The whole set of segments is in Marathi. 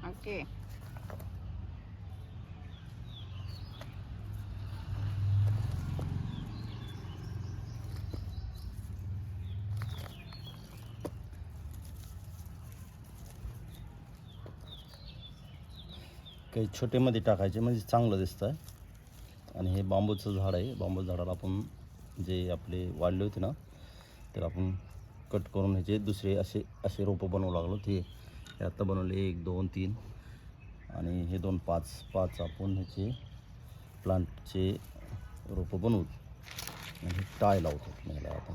ओके. काही छोटेमध्ये टाकायचे म्हणजे चांगलं दिसतं आहे. आणि हे बांबूचं झाड आहे. बांबू झाडाला आपण जे आपले वाढले होते ना, तर आपण कट करून ह्याचे दुसरे असे असे रोपं बनवू लागलो. ते आता बनवले 1 2 3 आणि हे 2 5 5 आपण ह्याचे प्लांटचे रोपं बनवू. आणि टाय लावतो मला आता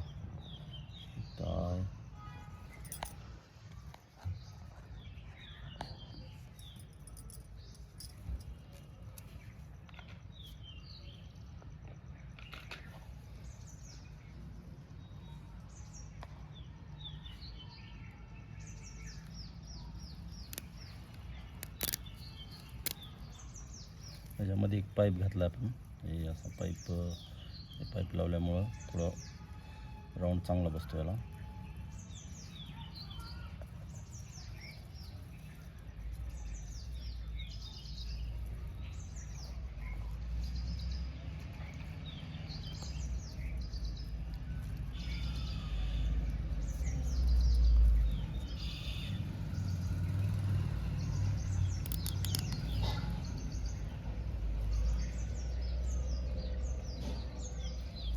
टाय. त्याच्यामध्ये एक पाईप घातला आपण. हे असा पाईप लावल्यामुळं थोडं राऊंड चांगला बसतो याला.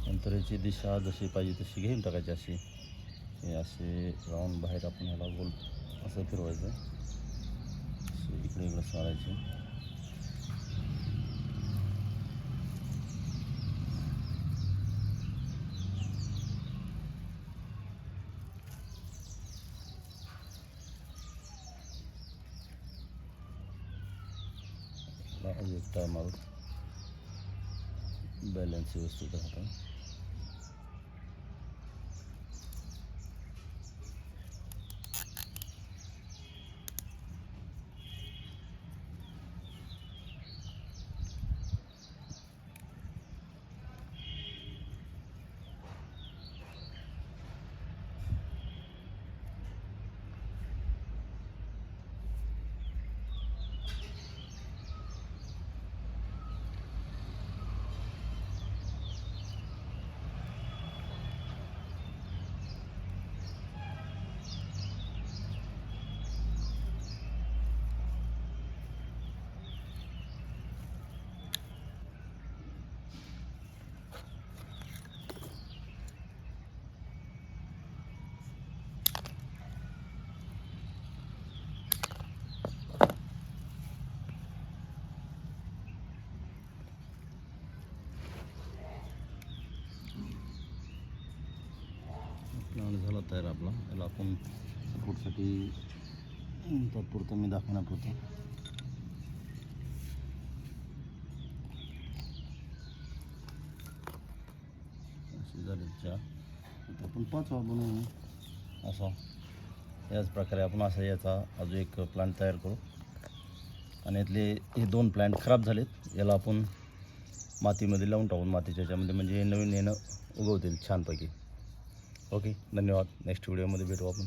नंतर याची दिशा जशी पाहिजे तशी घेऊन टाकायची. अशी हे असे राऊंड बाहेर आपण ह्याला गोल असं फिरवायचं. असे इकडे इकडे सारायचे. एक टायमावर बॅलन्स व्यवस्थित राहतो. प्लांट झाला तयार आपला. याला आपण सपोर्टसाठी तात्पुरतं मी दाखवण्यापुरतं असे झाले 4. आता आपण 5वा बनवू. असा याच प्रकारे आपण असं याचा अजून एक प्लांट तयार करू. आणि यातले हे 2 प्लांट खराब झालेत. याला आपण मातीमध्ये लावून टाकून मातीच्या याच्यामध्ये, म्हणजे हे नवीन येणं उगवतील छानपैकी. ओके, धन्यवाद. नेक्स्ट व्हिडिओमध्ये भेटू आपण.